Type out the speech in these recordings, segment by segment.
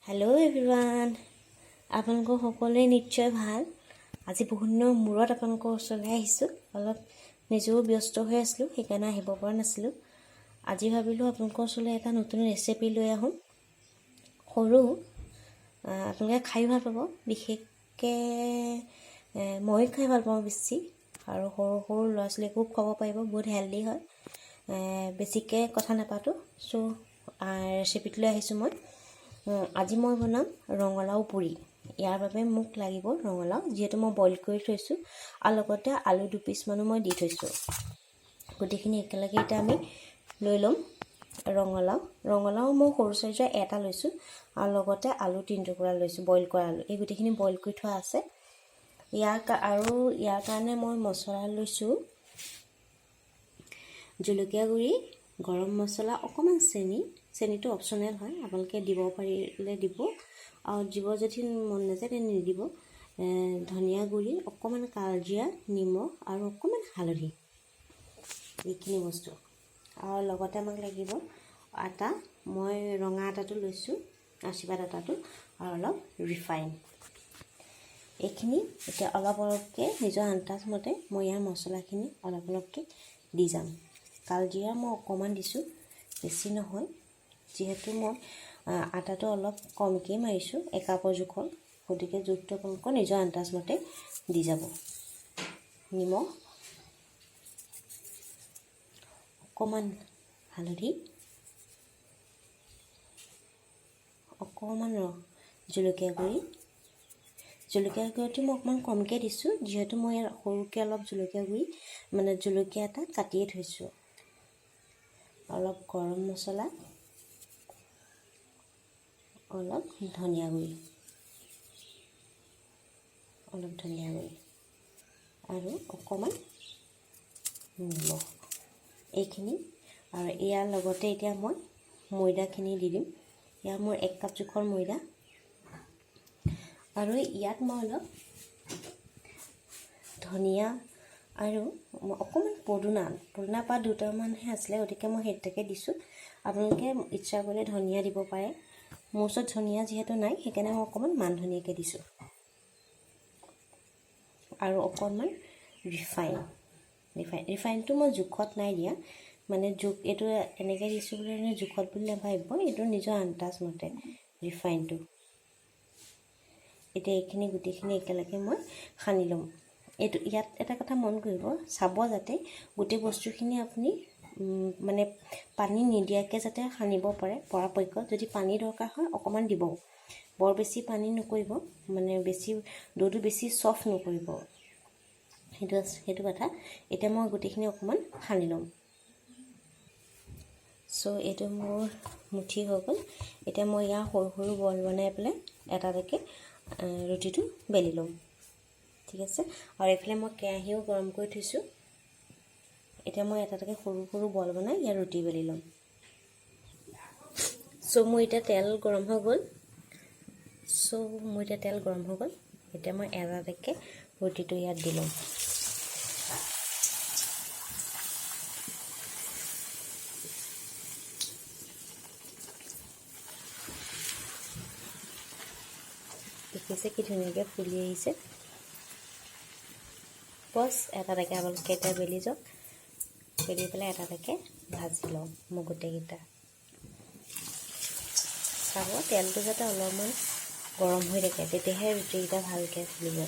Hello' everyone, আপোনালোকৰ সকলোৱে নিশ্চয় ভাল। আজি বহুত দিনৰ মূৰত আপোনালোকৰ ওচৰলৈ আহিছোঁ। অলপ নিজেও ব্যস্ত হৈ আছিলোঁ, সেইকাৰণে আহিব পৰা নাছিলোঁ। আজি ভাবিলোঁ আপোনালোকৰ ওচৰলৈ এটা নতুন ৰেচিপি লৈ আহোঁ। সৰু আপোনালোকে খাই ভাল পাব, বিশেষকৈ ময়ো খাই ভাল পাওঁ বেছি, আৰু সৰু সৰু ল'ৰা ছোৱালীকো খুৱাব পাৰিব, বহুত হেল্ডি হয়। বেছিকৈ কথা নাপাতোঁ, চ' ৰেচিপিটো লৈ আহিছোঁ মই। আজি মই বনাম ৰঙালাও পুৰি। ইয়াৰ বাবে মোক লাগিব ৰঙালাও, যিহেতু মই বইল কৰি থৈছোঁ, আৰু লগতে আলু 2 পিচমানো মই দি থৈছোঁ। গোটেইখিনি একেলগে এতিয়া আমি লৈ ল'ম। ৰঙালাও মই সৰু চাইজৰ এটা লৈছোঁ, আৰু লগতে আলু 3 টুকুৰা লৈছোঁ, বইল কৰা আলু। এই গোটেইখিনি বইল কৰি থোৱা আছে। ইয়াৰ কাৰণে মই মছলা লৈছোঁ জলকীয়া গুড়ি, গৰম মছলা, অকণমান চেনিটো অপশ্যনেল হয়, আপোনালোকে দিব পাৰিলে দিব, আৰু দিব যদি মন নাযায় তেনে নিদিব। ধনিয়া গুড়ি, অকণমান কালজিৰা, নিমখ আৰু অকণমান হালধি, এইখিনি বস্তু। আৰু লগতে আমাক লাগিব আটা। মই ৰঙা আটাটো লৈছোঁ, আশীৰ্বাদ আটাটো, আৰু অলপ ৰিফাইন। এইখিনি এতিয়া অলপ অলপকৈ নিজৰ আন্দাজ মতে মই ইয়াৰ মছলাখিনি অলপ অলপকৈ দি যাম। কালজিৰা মই অকণমান দিছোঁ, বেছি নহয়, যিহেতু মই আটাটো অলপ কমকৈ মাৰিছোঁ, 1 কাপৰ জোখৰ, গতিকে জোখটো আপোনালোকৰ নিজৰ আন্দাজ মতে দি যাব। নিমখ, অকণমান হালধি, অকণমান জলকীয়া গুড়িটো মই অকণমান কমকৈ দিছোঁ, যিহেতু মই ইয়াৰ সৰুকৈ অলপ জলকীয়া এটা কাটিয়ে থৈছোঁ। অলপ গৰম মছলা, অলপ ধনিয়া গুড়ি, আৰু অকণমান নিমখ, এইখিনি। আৰু ইয়াৰ লগতে এতিয়া মই ময়দাখিনি দি দিম। ইয়াত মোৰ 1 কাপ জোখৰ ময়দা, আৰু ইয়াত মই অলপ ধনিয়া আৰু অকণমান পদুনা পাত 2টামানহে আছিলে, গতিকে মই সেইটাকে দিছোঁ। আপোনালোকে ইচ্ছা কৰিলে ধনিয়া দিব পাৰে। মোৰ ওচৰত ধনিয়া যিহেতু নাই, সেইকাৰণে মই অকণমান মান ধনিয়াকৈ দিছোঁ। আৰু অকণমান ৰিফাইনটো মই জোখত নাই দিয়া, মানে এইটো এনেকৈ দিছোঁ বুলি জোখত বুলি নাভাবিব, এইটো নিজৰ আন্দাজ মতে ৰিফাইনটো। এতিয়া এইখিনি গোটেইখিনি একেলগে মই সানি ল'ম। ইয়াত এটা কথা মন কৰিব, চাব যাতে গোটেই বস্তুখিনি আপুনি মানে পানী নিদিয়াকৈ যাতে সানিব পাৰে পৰাপক্ষত। যদি পানী দৰকাৰ হয় অকণমান দিব, বৰ বেছি পানী নকৰিব, মানে ডোটো বেছি চফ্ট নকৰিব, সেইটো কথা। এতিয়া মই গোটেইখিনি অকণমান সানি ল'ম। চ' এইটো মোৰ মুঠি হৈ গ'ল। এতিয়া মই ইয়াৰ সৰু সৰু বল বনাই পেলাই এটালৈকে ৰুটিটো বেলি ল'ম, ঠিক আছে। আৰু এইফালে মই কেৰাহীও গৰম কৰি থৈছোঁ। এতিয়া মই এটালৈকে সৰু সৰু বল বনাই ইয়াৰ ৰুটি বেলি ল'ম। চ' মোৰ এতিয়া তেল গৰম হৈ গ'ল। এতিয়া মই এটালৈকে ৰুটিটো ইয়াত দি ল'ম। দেখিছে কি ধুনীয়াকৈ ফুলি আহিছে। বছ এটালৈকে আপোনালোকে এতিয়া বেলি যাওক, বেলি পেলাই এটালৈকে ভাজি লওঁ মই গোটেইকেইটা। চাব তেলটো যাতে অলপমান গৰম হৈ থাকে, তেতিয়াহে ৰুটিকেইটা ভালকৈ ফুলিব।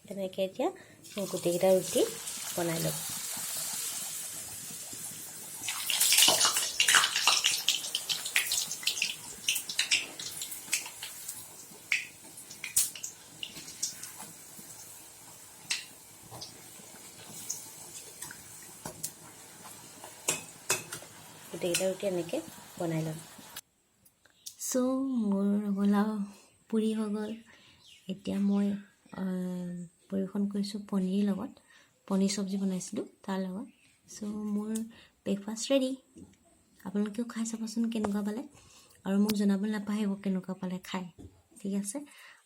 তেনেকৈ এতিয়া মই গোটেইকেইটা ৰুটি বনাই ল'ম। গোটেইকেইটা ৰুটি এনেকৈ বনাই ল'ম। চ' মোৰ ৰঙালাও পুৰি হৈ গ'ল। এতিয়া মই পৰিৱেশন কৰিছোঁ পনীৰৰ লগত, পনীৰ চব্জি বনাইছিলোঁ তাৰ লগত। চ' মোৰ ব্ৰেকফাষ্ট ৰেডি। আপোনালোকেও খাই চাবচোন কেনেকুৱা পালে। আৰু মোক জনাবলৈ নাপাহৰিব কেনেকুৱা পালে খাই। ঠিক আছে,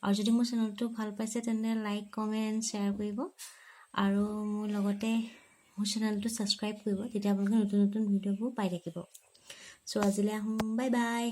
আৰু যদি মোৰ চেনেলটো ভাল পাইছে তেন্তে লাইক কমেণ্ট শ্বেয়াৰ কৰিব আৰু মোৰ লগতে মোৰ চেনেলটো ছাবস্ক্ৰাইব কৰিব, তেতিয়া আপোনালোকে নতুন নতুন ভিডিঅ'বোৰ পাই থাকিব। চ' আজিলৈ আহোঁ, বাই বাই।